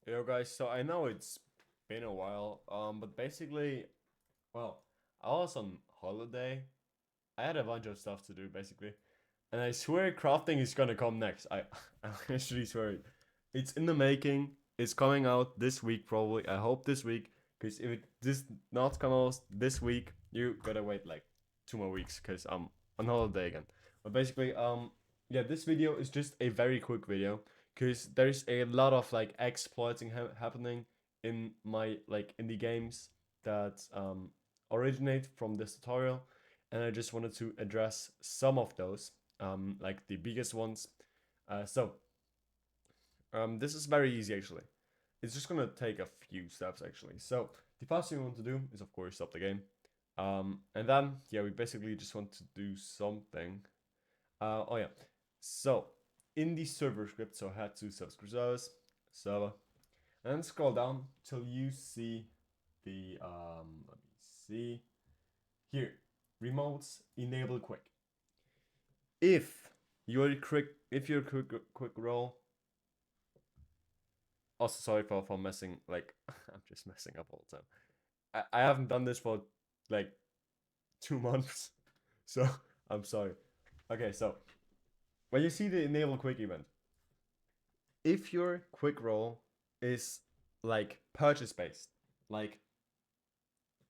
Yo guys, so I know it's been a while, but basically, well, I was on holiday. I had a bunch of stuff to do basically, and I swear crafting is gonna come next. I actually swear it. It's in the making. It's coming out this week probably. I hope this week, because if it does not come out this week, you gotta wait like 2 more weeks, because I'm on holiday again. But basically, yeah, this video is just a very quick video because there's a lot of like exploiting happening in my like indie games that originate from this tutorial, and I just wanted to address some of those, like the biggest ones. This is very easy actually. It's just gonna take a few steps actually. So the first thing we want to do is of course stop the game, and then yeah, we basically just want to do something. Oh yeah. So in the server script, so head to servers, server, and then scroll down till you see the let me see here, remotes enable quick. If you're quick roll. Also, sorry for messing. Like I'm just messing up all the time. I haven't done this for like 2 months, so I'm sorry. Okay, so when you see the enable quick event, if your quick roll is like purchase based, like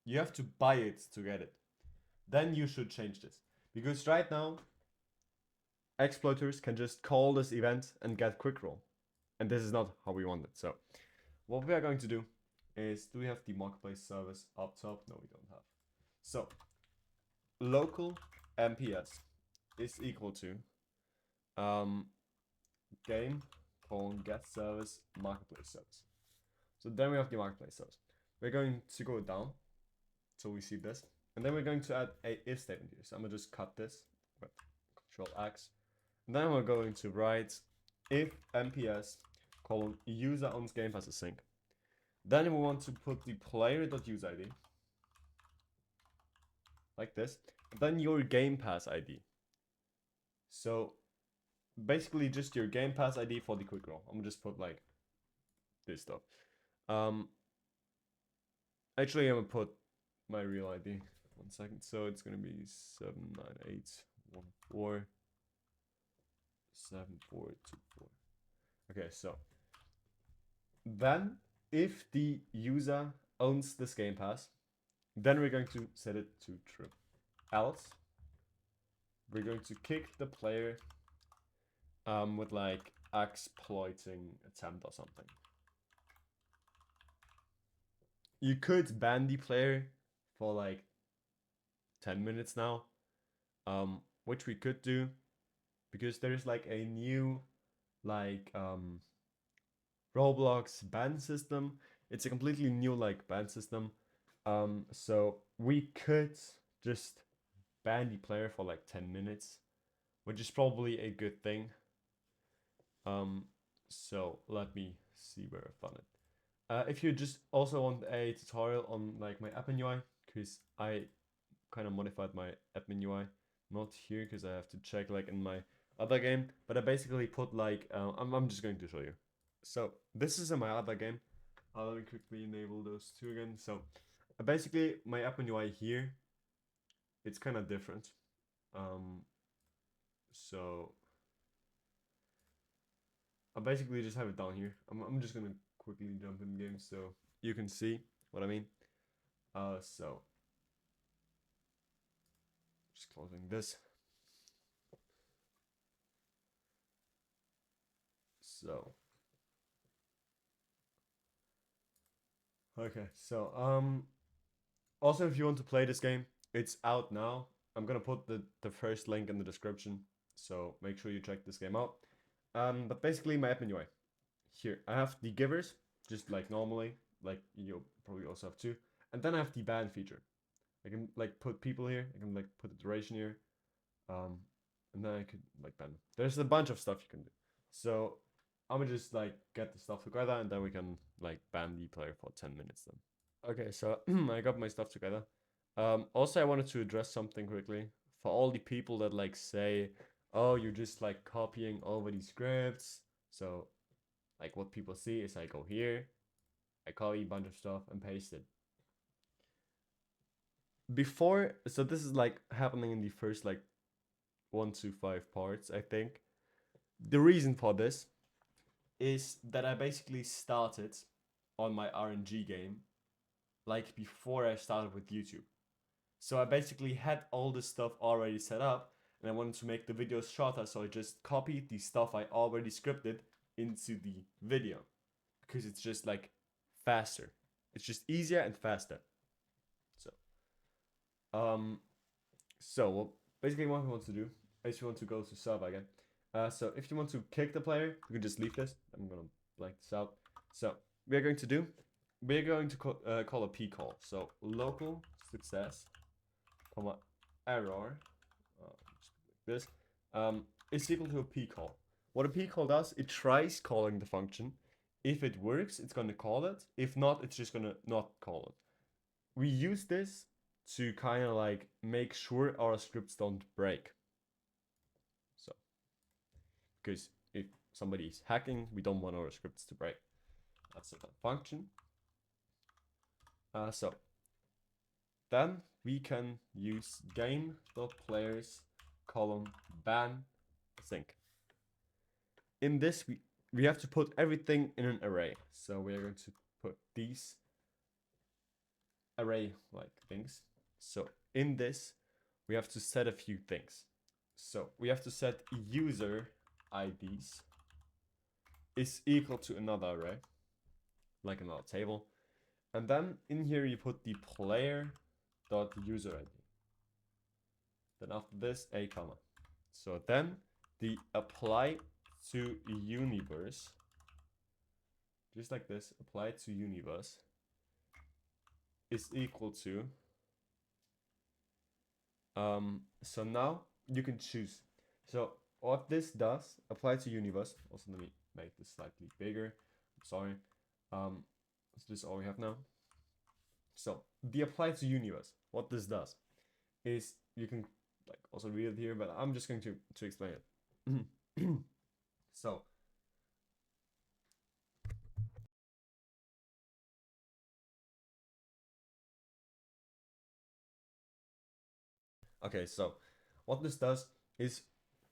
you have to buy it to get it, then you should change this. Because right now, exploiters can just call this event and get quick roll. And this is not how we want it. So what we are going to do is, do we have the marketplace service up top? No, we don't have. So local MPS is equal to um, game colon get service marketplace service. So then we have the marketplace service. We're going to go down till we see this, and then we're going to add a if statement here. So I'm gonna just cut this with Control X, and then we're going to write if MPS colon user owns game pass async. Then we want to put the player.useID like this, then your game pass ID. So basically just your game pass ID for the quick roll. I'm gonna just put like this stuff. Um, Actually, I'm gonna put my real ID. 1 second. So it's gonna be 798147424. Okay, so then if the user owns this game pass, then we're going to set it to true. Else, we're going to kick the player with like exploiting attempt or something. You could ban the player for like 10 minutes now, which we could do because there's like a new like Roblox ban system. It's a completely new like ban system. So we could just ban the player for like 10 minutes, which is probably a good thing. So let me see where I found it. If you just also want a tutorial on like my admin UI, because I kind of modified my admin UI, not here because I have to check like in my other game, but I basically put like I'm just going to show you. So this is in my other game. I'll quickly enable those two again. So basically my admin UI here, it's kind of different. So I basically just have it down here. I'm just gonna quickly jump in game so you can see what I mean. So just closing this. So okay, so also if you want to play this game, it's out now. I'm gonna put the first link in the description, so make sure you check this game out. But basically my admin UI. Here, I have the givers, just like normally, like you probably also have two. And then I have the ban feature. I can like put people here, I can like put the duration here. And then I could like ban them. There's a bunch of stuff you can do. So I'm gonna just like get the stuff together and then we can like ban the player for 10 minutes then. Okay, so I got my stuff together. Also I wanted to address something quickly for all the people that like say, oh, you're just like copying over these scripts. So Like what people see is I go here, I copy a bunch of stuff and paste it. Before, so this is like happening in the first like 1 to 5 parts, I think. The reason for this is that I basically started on my RNG game like before I started with YouTube. So I basically had all this stuff already set up and I wanted to make the videos shorter, so I just copied the stuff I already scripted into the video because it's just like faster. It's just easier and faster. So what basically what we want to do is we want to go to server again. So if you want to kick the player, you can just leave this. I'm gonna blank this out. So we're going to call a p call. So local success, comma error, just like this, is equal to a p call. What a p call does, it tries calling the function. If it works, it's gonna call it. If not, it's just gonna not call it. We use this to kind of like make sure our scripts don't break. So, because if somebody is hacking, we don't want our scripts to break. That's a function. So then we can use game.players column ban sync. In this, we have to put everything in an array. So we are going to put these array like things. So in this, we have to set a few things. So we have to set user IDs is equal to another array, like another table. And then in here you put the player dot user ID. Then after this, a comma. So then the apply to universe, just like this, apply to universe is equal to so now you can choose. So what this does, apply to universe. Also, let me make this slightly bigger. I'm sorry. So this is all we have now. So the apply to universe, what this does is you can like also read it here, but I'm just going to explain it. So okay, so what this does is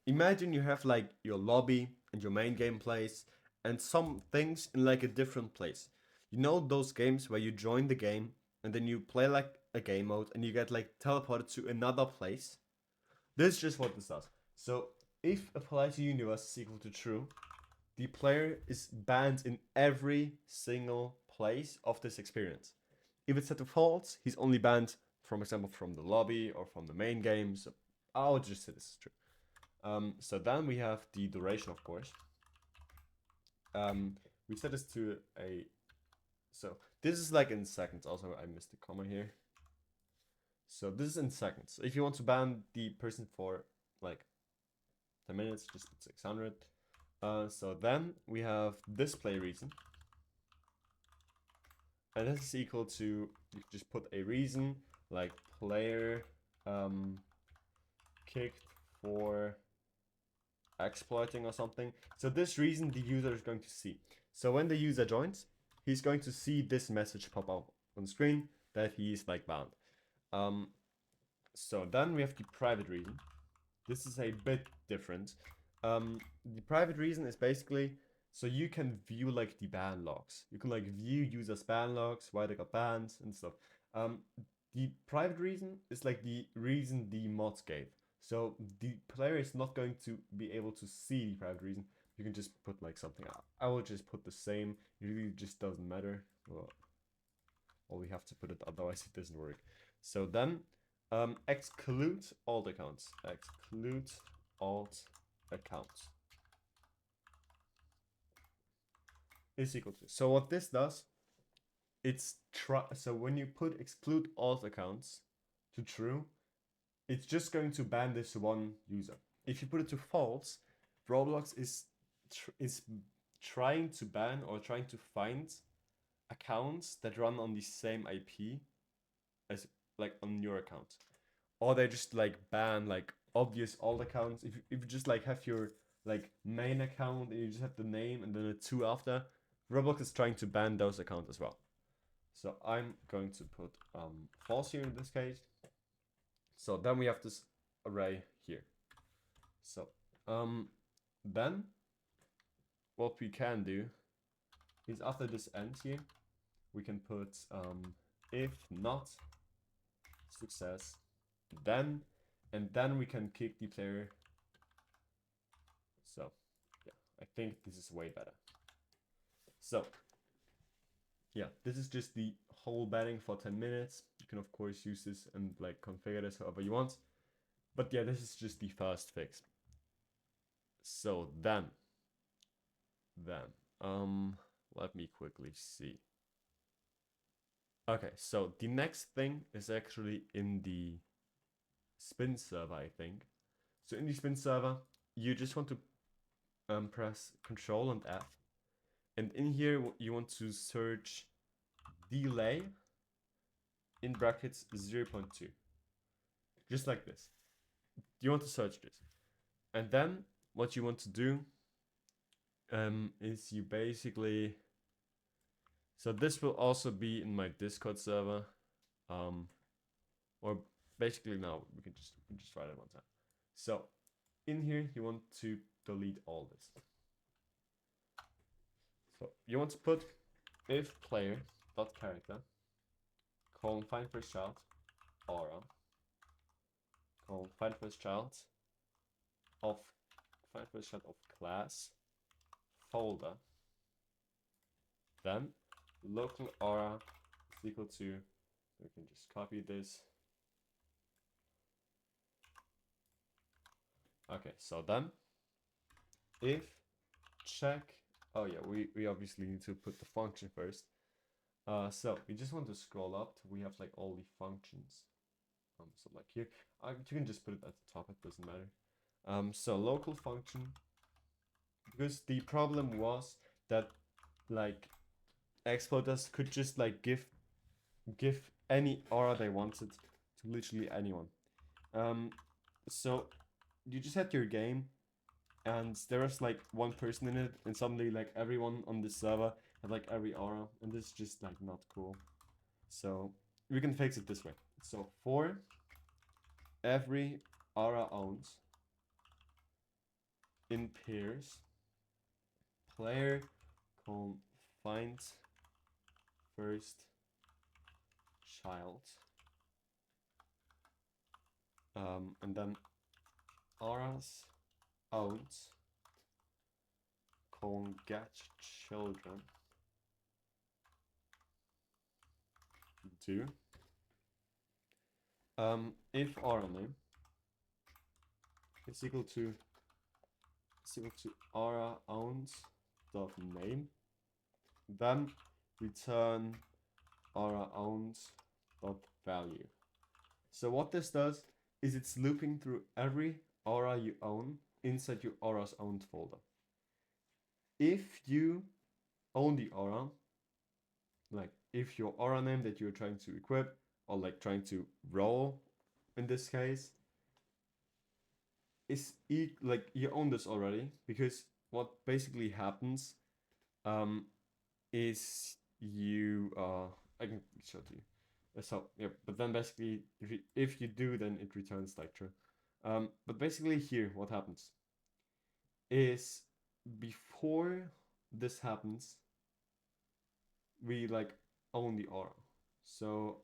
imagine you have like your lobby and your main game place and some things in like a different place. You know those games where you join the game and then you play like a game mode and you get like teleported to another place? This is just what this does. So if apply to universe is equal to true, the player is banned in every single place of this experience. If it's set to false, he's only banned, for example, from the lobby or from the main game. So I'll just say this is true. So then we have the duration, of course. We set this to a, so this is like in seconds. Also, I missed the comma here. So this is in seconds. If you want to ban the person for like 10 minutes, just put 600. So then we have display reason. And this is equal to, you just put a reason like player kicked for exploiting or something. So this reason the user is going to see. So when the user joins, he's going to see this message pop up on screen that he's like banned. So then we have the private reason. This is a bit different. The private reason is basically so you can view like the ban logs. You can like view users' ban logs, why they got banned and stuff. The private reason is like the reason the mods gave. So the player is not going to be able to see the private reason. You can just put like something out. I will just put the same. It really just doesn't matter. Well, we have to put it, otherwise it doesn't work. So then exclude alt accounts. Exclude alt accounts is equal to. So what this does, it's so when you put exclude alt accounts to true, it's just going to ban this one user. If you put it to false, Roblox is trying to ban or trying to find accounts that run on the same IP as like on your account, or they just like ban like obvious alt accounts. If you just like have your like main account and you just have the name and then a 2 after, Roblox is trying to ban those accounts as well. So I'm going to put false here in this case. So then we have this array here. So then what we can do is after this end here, we can put if not success, then, and then we can kick the player. So yeah, I think this is way better. So yeah, this is just the whole banning for 10 minutes. You can of course use this and like configure this however you want. But yeah, this is just the first fix. So then let me quickly see. Okay, so the next thing is actually in the spin server, I think. So in the spin server, you just want to press Control and F. And in here, you want to search delay in brackets 0.2. Just like this. You want to search this. And then what you want to do is you basically... So this will also be in my Discord server. Or basically now, we can just try that one time. So in here, you want to delete all this. So you want to put if player dot character colon find first child aura colon find first child of class folder, then local aura is equal to, we can just copy this. Okay, so then if check, oh yeah, we obviously need to put the function first. So we just want to scroll up till we have like all the functions. So like here, you can just put it at the top, it doesn't matter. So local function, because the problem was that like exploiters could just like give any aura they wanted to literally anyone. So you just had your game and there was like one person in it and suddenly like everyone on the server had like every aura, and this is just like not cool. So we can fix it this way. So for every aura owned in pairs, player find first child, and then auras owned get children do if aura name is equal to aura owned dot name, then return aura owned dot value. So what this does is it's looping through every aura you own inside your aura's owned folder. If you own the aura, like if your aura name that you're trying to equip or like trying to roll in this case is like you own this already, because what basically happens is you I can show to you. So yeah, but then basically if you do, then it returns like true. But basically here what happens is before this happens, we like own the aura. So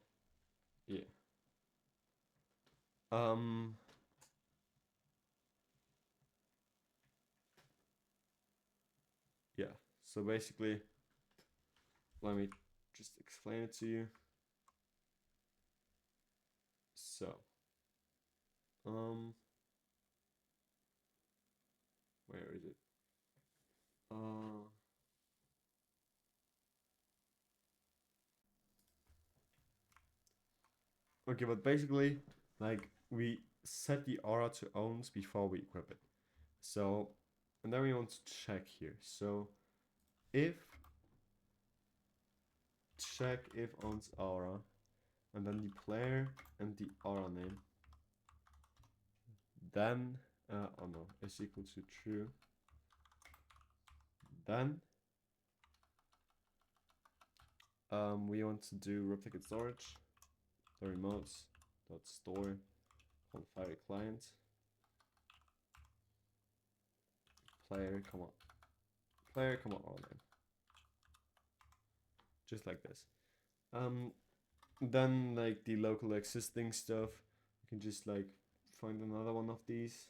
yeah. Yeah, so basically let me just explain it to you. So where is it? Okay, but basically, like, we set the aura to owns before we equip it. So, and then we want to check here. So, if check if owns aura, and then the player and the aura name, then, oh no, is equal to true. Then we want to do replicate storage, the remotes dot store qualifier client player comma online, just like this. Then like the local existing stuff, you can just like find another one of these.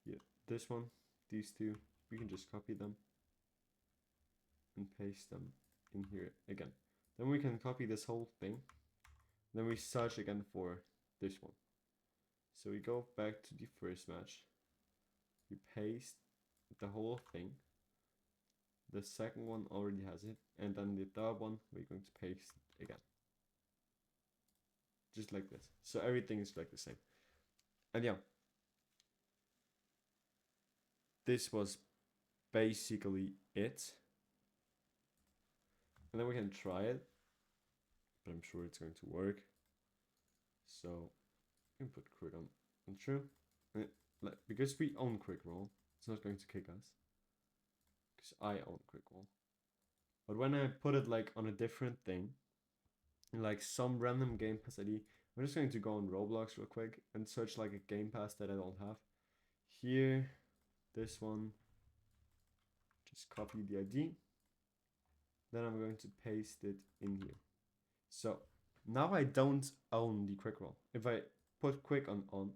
Yeah, this one, these two, we can just copy them and paste them in here again. Then we can copy this whole thing. Then we search again for this one. So we go back to the first match. We paste the whole thing. The second one already has it. And then the third one, we're going to paste it again. Just like this. So everything is like the same. And yeah. This was basically it. And then we can try it. But I'm sure it's going to work. So input quick on true. And because we own quick roll, it's not going to kick us. Because I own quick roll. But when I put it like on a different thing, like some random Game Pass ID, I'm just going to go on Roblox real quick and search like a Game Pass that I don't have. Here, this one, just copy the ID. Then I'm going to paste it in here. So now I don't own the quick roll. If I put quick on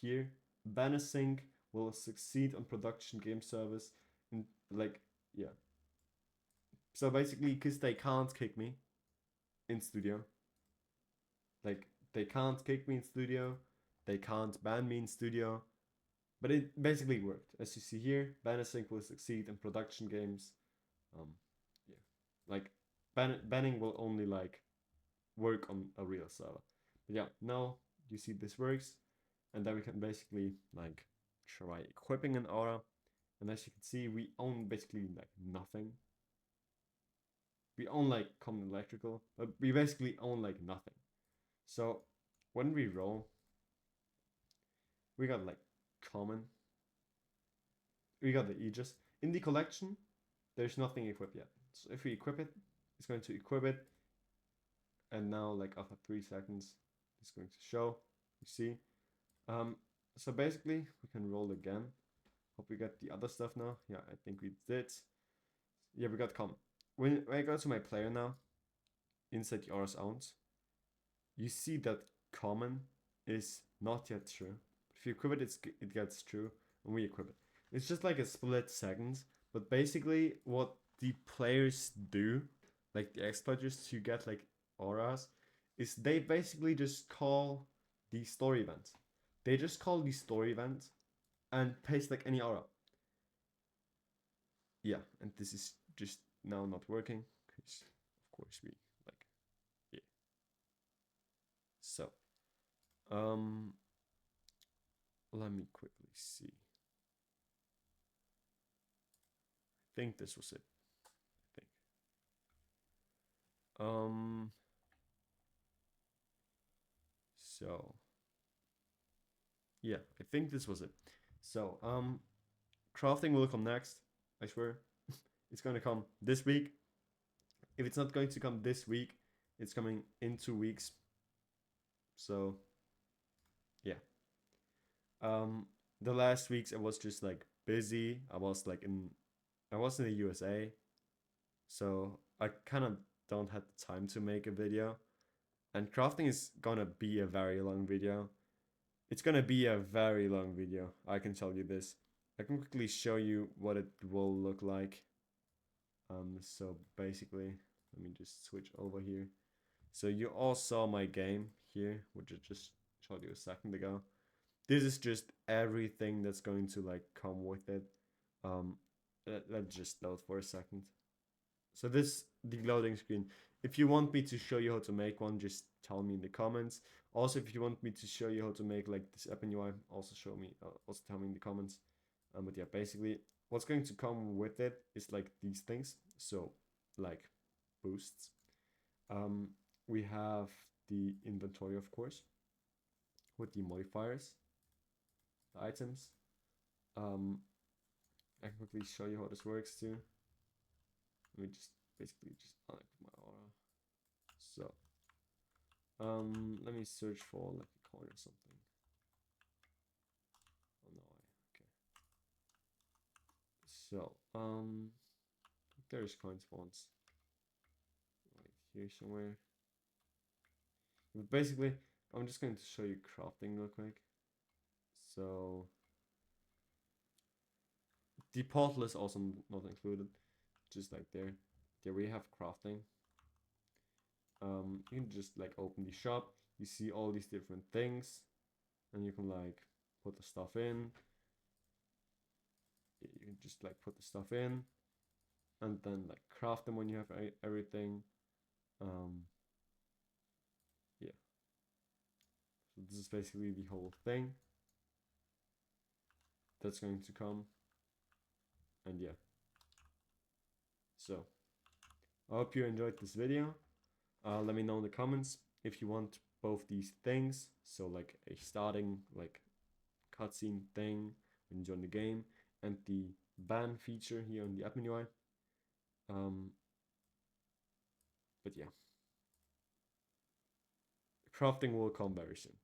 here, Banasync will succeed on production game service, and like, yeah. So basically, because they can't kick me in studio, like they can't kick me in studio, they can't ban me in studio, but it basically worked. As you see here, Banasync will succeed in production games. Yeah, like banning will only like work on a real server. But yeah, now you see this works, and then we can basically like try equipping an aura, and as you can see, we own basically like nothing. We own like common electrical, but we basically own like nothing. So when we roll, we got like common, we got the Aegis. In the collection, there's nothing equipped yet. So if we equip it, it's going to equip it. And now like after 3 seconds, it's going to show, you see. So basically we can roll again. Hope we got the other stuff now. Yeah, I think we did. Yeah, we got common. When I go to my player now, inside the Aura's ounce, you see that common is not yet true. If you equip it, it gets true, and we equip it. It's just like a split seconds, but basically what the players do, like the exploiters to get like auras, is they basically just call the story event. They just call the story event and paste like any aura. Yeah, and this is just now not working because of course we like, yeah. So let me quickly see. I think this was it. I think. So yeah, I think this was it. So crafting will come next. I swear, it's gonna come this week. If it's not going to come this week, it's coming in 2 weeks. So yeah. The last weeks I was just like busy. I was in the USA, so I kind of don't have the time to make a video. And crafting is gonna be a very long video. It's gonna be a very long video, I can tell you this. I can quickly show you what it will look like. So basically, let me just switch over here. So you all saw my game here, which I just showed you a second ago. This is just everything that's going to like come with it. Let's just load for a second. So this, the loading screen. If you want me to show you how to make one, just tell me in the comments. Also, if you want me to show you how to make like this app in UI, also tell me in the comments. But yeah, basically what's going to come with it is like these things. So like boosts. We have the inventory, of course, with the modifiers, the items. I can quickly show you how this works too. Let me just basically just connect my aura. So let me search for like a coin or something. Oh no, okay. So there's coin spawns right here somewhere. But basically, I'm just going to show you crafting real quick. So the portal is also not included, just like there. There we have crafting. You can just like open the shop. You see all these different things, and you can like put the stuff in. You can just like put the stuff in, and then like craft them when you have everything. Yeah. So this is basically the whole thing that's going to come, and yeah. So I hope you enjoyed this video. Let me know in the comments if you want both these things, so like a starting like cutscene thing when you join the game, and the ban feature here on the admin UI. But yeah, crafting will come very soon.